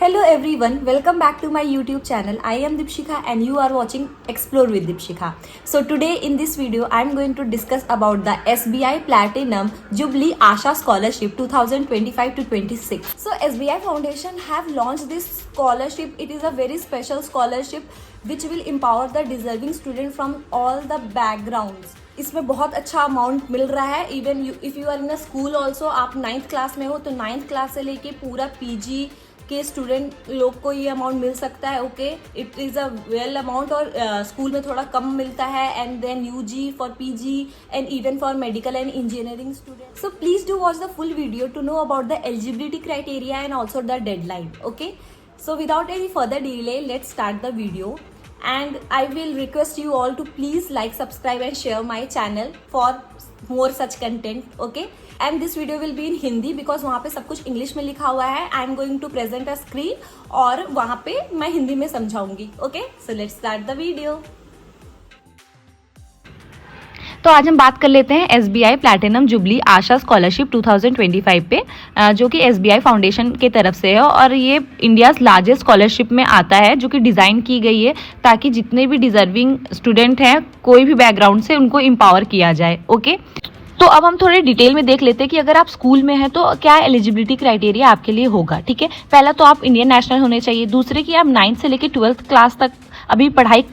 Hello everyone, welcome back to my YouTube channel. I am Dipshika and you are watching Explore with Dipshika. So today in this video I am going to discuss about the SBI Platinum Jubilee Asha Scholarship 2025 to 26. So SBI Foundation have launched this scholarship. It is a very special scholarship which will empower the deserving student from all the backgrounds. इसमें बहुत अच्छा amount मिल रहा है. Even if you are in a school also, आप 9th class में हो तो 9th क्लास से लेके पूरा पीजी के स्टूडेंट लोग को ये अमाउंट मिल सकता है. Okay, it is a well amount. और स्कूल में थोड़ा कम मिलता है. And then UG for PG and even for medical and engineering student. So please do watch the full video to know about the eligibility criteria and also the deadline. Okay, so without any further delay, let's start the video. And I will request you all to please like, subscribe and share my channel for more such content. Okay, and this video will be in Hindi because वहाँ पे सब कुछ English में लिखा हुआ है. I am going to present a screen और वहाँ पे मैं हिंदी में समझाऊंगी. Okay, so let's start the video. तो आज हम बात कर लेते हैं SBI platinum jubilee Asha scholarship 2025 पे, जो कि SBI फाउंडेशन के तरफ से है. और ये इंडियाज़ लार्जेस्ट स्कॉलरशिप में आता है, जो कि डिज़ाइन की गई है ताकि जितने भी डिज़र्विंग स्टूडेंट हैं कोई भी बैकग्राउंड से उनको एम्पावर किया जाए. ओके, तो अब हम थोड़े डिटेल में देख लेते हैं कि अगर आप स्कूल में हैं तो क्या एलिजिबिलिटी क्राइटेरिया आपके लिए होगा. ठीक है, पहला तो आप इंडियन नेशनल होने चाहिए. दूसरे कि आप 9th से लेकर 12th क्लास तक अभी पढ़ाई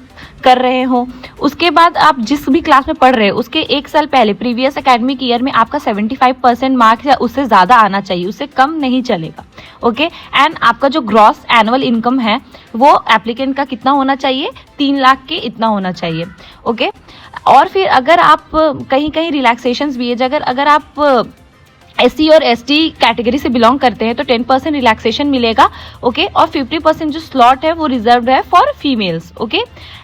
कर रहे हो. उसके बाद आप जिस भी क्लास में पढ़ रहे हो उसके एक साल पहले प्रीवियस एकेडमिक ईयर में आपका 75% मार्क्स या उससे ज़्यादा आना चाहिए, उससे कम नहीं चलेगा. ओके, एंड आपका जो ग्रॉस एनुअल इनकम है वो एप्लीकेंट का कितना होना चाहिए, 3 लाख के इतना होना चाहिए. ओके, और फिर अगर आप कहीं कहीं रिलैक्सेशंस भी है, अगर आप SC और ST कैटेगरी से बिलोंग करते हैं तो 10% रिलैक्सेशन मिलेगा. ओके, और 50% जो स्लॉट है वो रिजर्व है for females. Okay,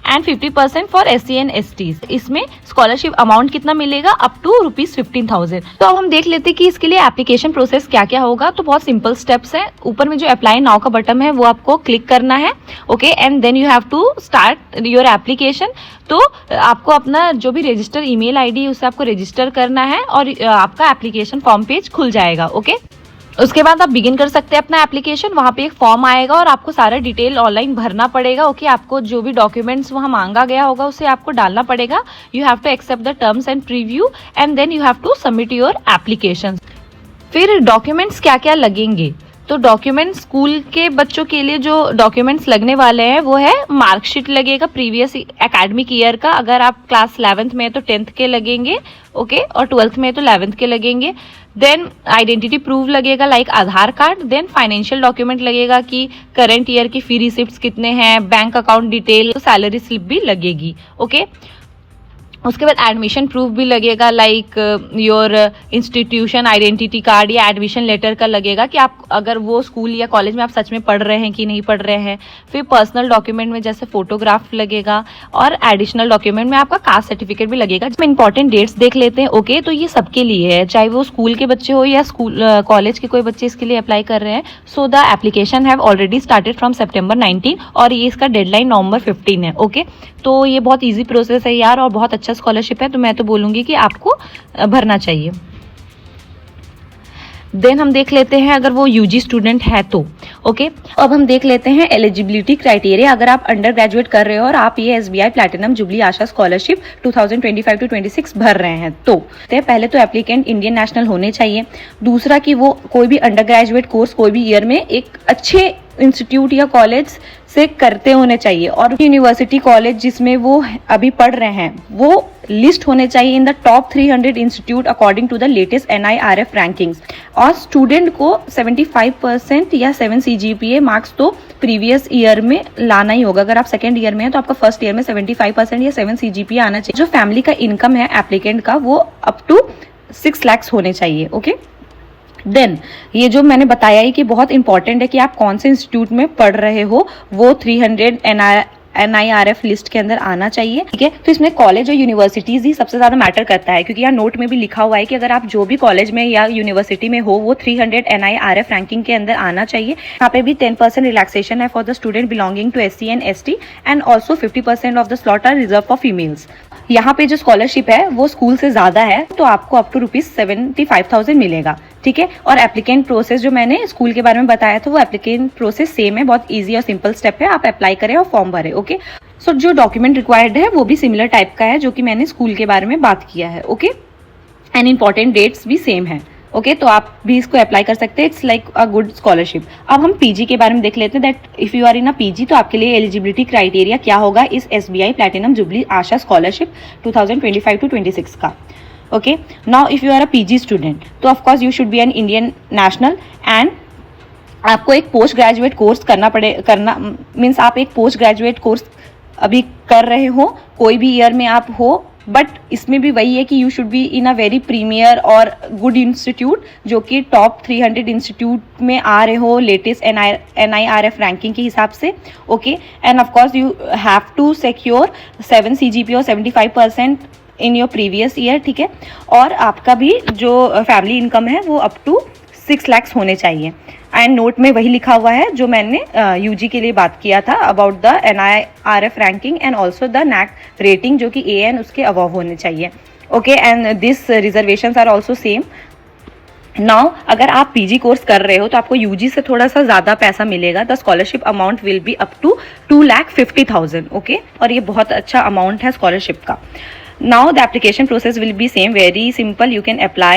and 50% for SC and STs. इसमें स्कॉलरशिप अमाउंट कितना मिलेगा, अप टू ₹15,000. तो अब हम देख लेते हैं कि इसके लिए एप्लीकेशन प्रोसेस क्या क्या होगा. तो बहुत सिंपल स्टेप्स हैं. ऊपर में जो अप्लाई नाउ का बटन है वो आपको क्लिक करना है. Okay, and then you have to start your application. तो आपको अपना जो भी रजिस्टर ईमेल आईडी है उसे आपको रजिस्टर करना है और आपका एप्लीकेशन फॉर्म पेज खुल जाएगा. ओके, उसके बाद आप बिगिन कर सकते हैं अपना एप्लीकेशन. वहाँ पे एक फॉर्म आएगा और आपको सारा डिटेल ऑनलाइन भरना पड़ेगा. ओके, आपको जो भी डॉक्यूमेंट्स वहाँ मांगा गया होगा उसे आपको डालना पड़ेगा. You have to accept the terms and preview and then you have to submit your application. फिर डॉक्यूमेंट्स क्या क्या लगेंगे, तो डॉक्यूमेंट्स स्कूल के बच्चों के लिए जो डॉक्यूमेंट्स लगने वाले हैं वो है मार्कशीट लगेगा प्रीवियस एकेडमिक ईयर का. अगर आप क्लास 11th में है तो 10th के लगेंगे. ओके, और 12th में है तो 11th के लगेंगे. देन आइडेंटिटी प्रूफ लगेगा लाइक आधार कार्ड. देन फाइनेंशियल डॉक्यूमेंट लगेगा कि करंट ईयर की फी रिसिप्ट्स कितने हैं, bank account detail, salary slip भी लगेगी. ओके, उसके बाद एडमिशन प्रूफ भी लगेगा like your institution identity card या एडमिशन लेटर का लगेगा कि आप अगर वो स्कूल या कॉलेज में आप सच में पढ़ रहे हैं कि नहीं पढ़ रहे हैं. फिर पर्सनल डॉक्यूमेंट में जैसे फोटोग्राफ लगेगा और एडिशनल डॉक्यूमेंट में आपका कास्ट सर्टिफिकेट भी लगेगा. जिसमें इंपॉर्टेंट डेट्स देख लेते हैं. ओके, तो ये सबके लिए है, चाहे वो स्कूल के बच्चे हो या स्कूल कॉलेज के कोई बच्चे इसके लिए अप्लाई कर रहे हैं. So the application have already started from September 19 और ये इसका डेडलाइन November 15 है. ओके, तो ये बहुत ईजी प्रोसेस है यार और बहुत अच्छा स्कॉलरशिप है, तो मैं तो बोलूंगी कि आपको भरना चाहिए. देन हम देख लेते हैं अगर वो यूजी स्टूडेंट है तो. ओके, अब हम देख लेते हैं एलिजिबिलिटी क्राइटेरिया. अगर आप अंडर ग्रेजुएट कर रहे हो और आप ये SBI platinum jubilee Asha scholarship 2025 to 26 भर रहे हैं तो पहले तो एप्लीकेंट इंडियन नेशनल होने चाहिए. दूसरा कि वो कोई भी अंडर ग्रेजुएट कोर्स कोई भी ईयर में एक अच्छे इंस्टीट्यूट या कॉलेज से करते होने चाहिए. और यूनिवर्सिटी कॉलेज जिसमें वो अभी पढ़ रहे हैं वो लिस्ट होने चाहिए in the top 300 institute according to the latest NIRF rankings. और स्टूडेंट को 75% या 7 CGPA मार्क्स तो प्रीवियस ईयर में लाना ही होगा. अगर आप सेकेंड ईयर में हैं तो आपका फर्स्ट ईयर में 75% या 7 CGPA आना चाहिए. जो फैमिली का इनकम है एप्लीकेंट का वो अप टू 6 lakhs होने चाहिए. ओके, देन ये जो मैंने बताया ही कि बहुत इंपॉर्टेंट है कि आप कौन से इंस्टीट्यूट में पढ़ रहे हो वो 300 NIRF लिस्ट के अंदर आना चाहिए. ठीक है, तो इसमें कॉलेज और यूनिवर्सिटीज ही सबसे ज्यादा मैटर करता है क्योंकि यहाँ नोट में भी लिखा हुआ है कि अगर आप जो भी कॉलेज में या यूनिवर्सिटी में हो वो 300 NIRF रैंकिंग के अंदर आना चाहिए. यहाँ पे भी 10% रिलैक्सेशन है for the student belonging to SC and ST and also 50% of the slot are reserve for females. यहाँ पे जो स्कॉलरशिप है वो स्कूल से ज़्यादा है तो आपको अप टू ₹75,000 मिलेगा, ठीक है। और एप्लीकेंट प्रोसेस जो मैंने स्कूल के बारे में बताया था वो एप्लीकेंट प्रोसेस सेम है, बहुत ईजी और सिंपल स्टेप है। आप अप्लाई करें और फॉर्म भरें, ओके। सो जो डॉक्यूमेंट रिक्वायर्ड है वो भी सिमिलर टाइप का है जो कि मैंने स्कूल के बारे में बात किया है, ओके। एंड इंपॉर्टेंट डेट्स भी सेम है, ओके। तो आप भी इसको अप्लाई कर सकते हैं, it's like a good scholarship. अब हम पीजी के बारे में देख लेते हैं, that if you are in a PG तो आपके लिए एलिजिबिलिटी क्राइटेरिया क्या होगा इस SBI platinum jubilee Asha scholarship 2025-26 का, okay. Now if you are a PG student तो of course you should be an Indian national and आपको एक पोस्ट ग्रेजुएट कोर्स करना मीन्स आप एक पोस्ट ग्रेजुएट कोर्स अभी कर रहे हो, कोई भी ईयर में आप हो, बट इसमें भी वही है कि you should be in a very premier और गुड इंस्टीट्यूट जो कि टॉप 300 इंस्टीट्यूट में आ रहे हो लेटेस्ट NIRF रैंकिंग के हिसाब से, okay. And of course you have to secure 7 CGPA और 75% इन योर प्रीवियस ईयर, ठीक है। और आपका भी जो फैमिली इनकम है वो अप टू 6 lakhs होने चाहिए। एंड नोट में वही लिखा हुआ है जो मैंने UG के लिए बात किया था about the NIRF ranking and also the NAC rating जो कि AN उसके अबव होने चाहिए, okay. And this reservations are also same. Now अगर आप PG कोर्स कर रहे हो तो आपको UG से थोड़ा सा ज़्यादा पैसा मिलेगा। The scholarship amount will be up to 2,50,000, okay. और ये बहुत अच्छा अमाउंट है स्कॉलरशिप का। Now the application process will be same, very simple. You can apply,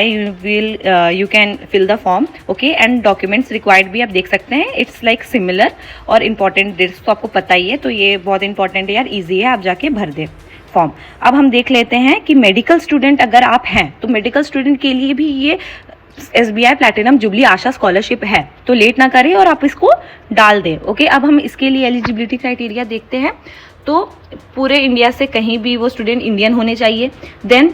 you can fill the form, okay, and documents required भी आप देख सकते हैं, it's like similar। और important dates तो आपको पता ही है, तो ये बहुत important है यार, easy है, आप जाके भर दें फॉर्म। अब हम देख लेते हैं कि मेडिकल स्टूडेंट अगर आप हैं तो मेडिकल स्टूडेंट के लिए भी ये SBI platinum jubilee Asha scholarship है, तो लेट ना करें और आप इसको डाल दें, ओके। अब हम इसके लिए एलिजिबिलिटी क्राइटेरिया देखते हैं। तो पूरे इंडिया से कहीं भी वो स्टूडेंट इंडियन होने चाहिए। देन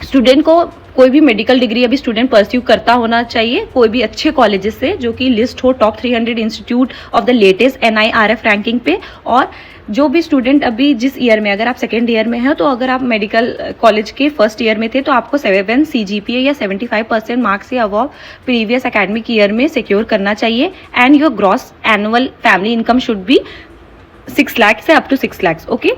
स्टूडेंट को कोई भी मेडिकल डिग्री अभी स्टूडेंट परस्यू करता होना चाहिए कोई भी अच्छे कॉलेजेस से जो कि लिस्ट हो top 300 institute of the latest NIRF ranking पे। और जो भी स्टूडेंट अभी जिस ईयर में, अगर आप सेकेंड ईयर में हैं तो अगर आप मेडिकल कॉलेज के फर्स्ट ईयर में थे तो आपको 7 CGPA या 75% मार्क्स से अबव प्रीवियस एकेडमिक ईयर में सिक्योर करना चाहिए। And your gross annual family income should be 6 lakhs से up to 6 lakhs, okay।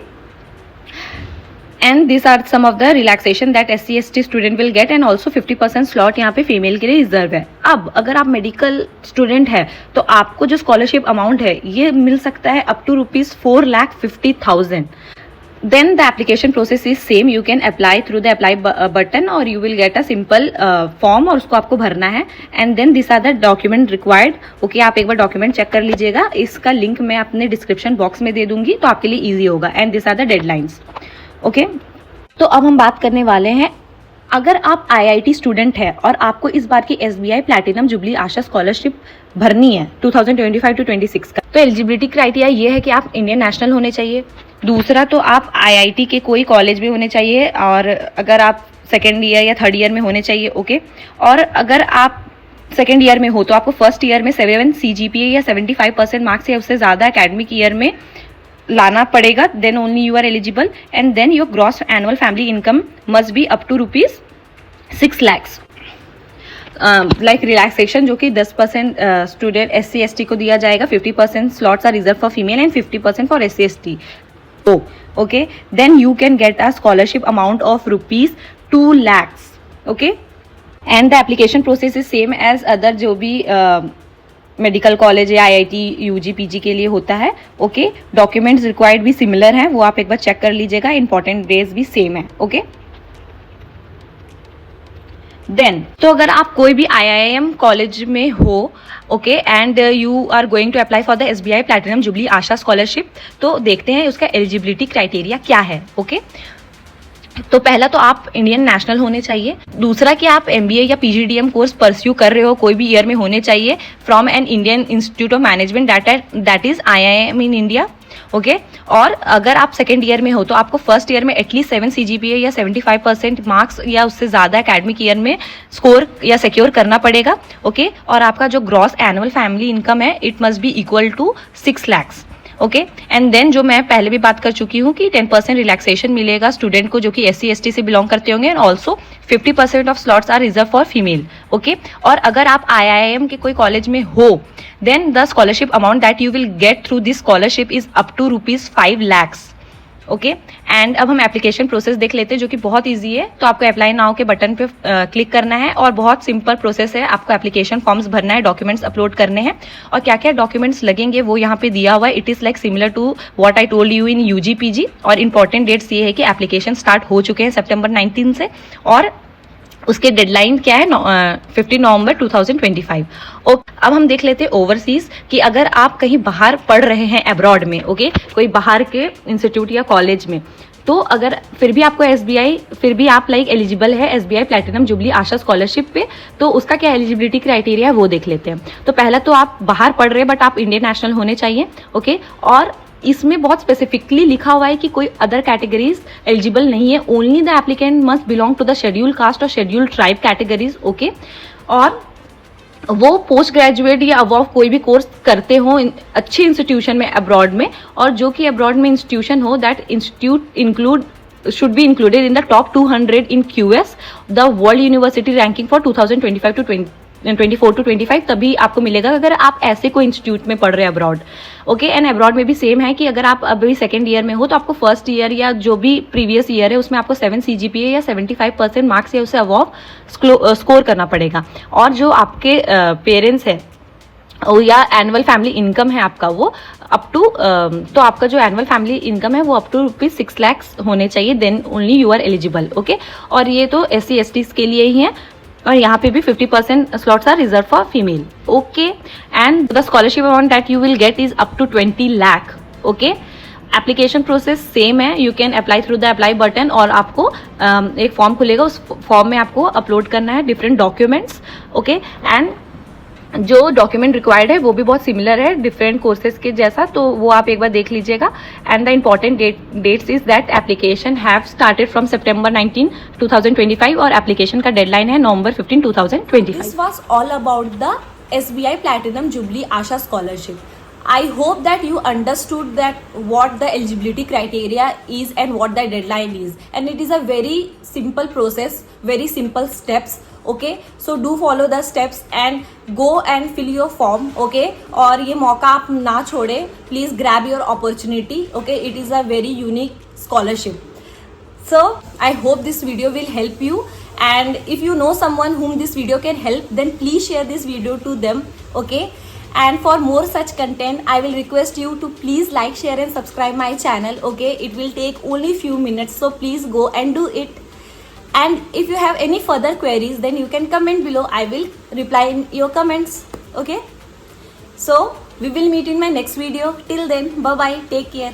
And these are some of the relaxation that SC/ST student will get and also 50% slot यहाँ पे female के लिए reserve है। अब अगर आप मेडिकल स्टूडेंट है तो आपको जो स्कॉलरशिप अमाउंट है ये मिल सकता है up to ₹4,50,000। Then the application process is same. You can apply through the apply button or you will get a simple form और उसको आपको भरना है। And then these are the document required. Okay, आप एक बार डॉक्यूमेंट चेक कर लीजिएगा, इसका लिंक मैं अपने डिस्क्रिप्शन बॉक्स में दे दूंगी तो आपके लिए ईजी होगा। And this are the deadlines, okay. तो अब हम बात करने वाले हैं, अगर आप IIT स्टूडेंट है और आपको इस बार की SBI platinum jubilee Asha scholarship भरनी है 2025-26 का, तो एलिजिबिलिटी क्राइटेरिया ये है कि आप इंडियन नेशनल होने चाहिए। दूसरा तो आप IIT के कोई कॉलेज में होने चाहिए और अगर आप सेकेंड ईयर या थर्ड ईयर में होने चाहिए, ओके। और अगर आप सेकेंड ईयर में हो तो आपको फर्स्ट ईयर में 7 CGPA या 75% मार्क्स या उससे ज़्यादा एकेडमिक ईयर में लाना पड़ेगा। Then only you are eligible. And then your gross annual family income must be up to ₹6 lakhs। Like relaxation जो कि 10% स्टूडेंट SC/ST को दिया जाएगा, 50% slots are reserve for female and 50% for SC/ST। Okay, then you can get a scholarship amount of ₹2 lakhs, okay. And the application process is same as other जो भी medical college या IIT UG PG के लिए होता है, okay. Documents required भी similar हैं, वो आप एक बार चेक कर लीजिएगा। इंपॉर्टेंट डेज भी सेम है, ओके। देन तो अगर आप कोई भी IIM कॉलेज में हो, okay, and you are going to apply for the SBI platinum jubilee Asha scholarship, तो देखते हैं उसका एलिजिबिलिटी क्राइटेरिया क्या है, ओके। तो पहला तो आप इंडियन नेशनल होने चाहिए। दूसरा कि आप MBA या PGDM कोर्स परस्यू कर रहे हो कोई भी ईयर में होने चाहिए from an Indian institute of management that is IIM in India, okay. और अगर आप सेकेंड ईयर में हो तो आपको फर्स्ट ईयर में एटलीस्ट 7 CGPA या 75% मार्क्स या उससे ज़्यादा एकेडमिक ईयर में स्कोर या सिक्योर करना पड़ेगा, ओके। और आपका जो ग्रॉस एनुअल फैमिली इनकम है it must be equal to 6 lakhs, okay. And then जो मैं पहले भी बात कर चुकी हूँ कि 10% रिलैक्सेशन मिलेगा स्टूडेंट को जो कि SC/ST से बिलोंग करते होंगे। And also 50% of slots are reserve for female, okay. और अगर आप IIM के कोई कॉलेज में हो then the scholarship amount that you will get through this scholarship is up to ₹5 lakhs, okay and अब हम एप्लीकेशन प्रोसेस देख लेते हैं जो कि बहुत इजी है। तो आपको अप्लाई नाउ के बटन पे क्लिक करना है और बहुत सिंपल प्रोसेस है। आपको एप्लीकेशन फॉर्म्स भरना है, डॉक्यूमेंट्स अपलोड करने हैं और क्या क्या डॉक्यूमेंट्स लगेंगे वो यहाँ पे दिया हुआ है। It is like similar to what I told you in UG PG. और इंपॉर्टेंट डेट्स ये है कि एप्लीकेशन स्टार्ट हो चुके हैं सितंबर 19 से और उसके डेडलाइन क्या है 15 नवंबर 2025। ओके अब हम देख लेते हैं ओवरसीज कि अगर आप कहीं बाहर पढ़ रहे हैं अब्रॉड में, ओके कोई बाहर के इंस्टीट्यूट या कॉलेज में, तो अगर फिर भी आपको एसबीआई फिर भी आप लाइक एलिजिबल है SBI platinum jubilee Asha scholarship पे, तो उसका क्या एलिजिबिलिटी क्राइटेरिया है वो देख लेते हैं। तो पहला तो आप बाहर पढ़ रहे हैं बट आप इंडियन नेशनल होने चाहिए, ओके। और इसमें बहुत स्पेसिफिकली लिखा हुआ है कि कोई अदर कैटेगरीज एलिजिबल नहीं है, only the applicant must belong to the schedule caste और शेड्यूल ट्राइब कैटेगरीज, ओके। और वो पोस्ट ग्रेजुएट या अबव कोई भी कोर्स करते हो अच्छे इंस्टीट्यूशन में अब्रॉड में, और जो कि अब्रॉड में इंस्टीट्यूशन हो that institute should be included in the top 200 in QS the World University Ranking for 2025 to 24 to 25, तभी आपको मिलेगा अगर आप ऐसे कोई इंस्टीट्यूट में पढ़ रहे हैं अब्रॉड, ओके। एंड अब्रॉड में भी सेम है कि अगर आप अभी सेकेंड ईयर में हो तो आपको फर्स्ट ईयर या जो भी प्रीवियस ईयर है उसमें आपको 7 CGPA या 75% मार्क्स या उससे अबव स्कोर करना पड़ेगा। और जो आपके पेरेंट्स है या एनुअल फैमिली इनकम है आपका वो अप टू तो आपका जो एनुअल फैमिली इनकम है वो अप टू ₹6 लाख होने चाहिए, then only you are eligible, okay. और ये तो SC STs के लिए ही है और यहाँ पे भी 50% slots are reserve for female, okay. And the scholarship amount that you will get is up to 20 lakh, okay. Application process same है, you can apply through the apply button और आपको एक फॉर्म खुलेगा, उस फॉर्म में आपको अपलोड करना है डिफरेंट डॉक्यूमेंट्स, ओके। एंड जो डॉक्यूमेंट रिक्वायर्ड है वो भी बहुत सिमिलर है डिफरेंट कोर्सेज के जैसा, तो वो आप एक बार देख लीजिएगा। And the important dates is that application have started from सितंबर 19, 2025 और एप्लीकेशन का डेडलाइन है नवंबर 15, 2025। This was all about the SBI Platinum Jubilee Asha Scholarship. I hope that you understood that what the eligibility criteria is and what the deadline is, and it is a very simple process, very simple steps, okay. So do follow the steps and go and fill your form, okay. और ये मौका आप ना छोड़े, please grab your opportunity, okay. It is a very unique scholarship. So I hope this video will help you, and if you know someone whom this video can help, then please share this video to them, okay. And for more such content I will request you to please like, share and subscribe my channel, okay. It will take only few minutes, so please go and do it. And if you have any further queries, then you can comment below, I will reply in your comments, okay. So we will meet in my next video. Till then, bye bye, take care.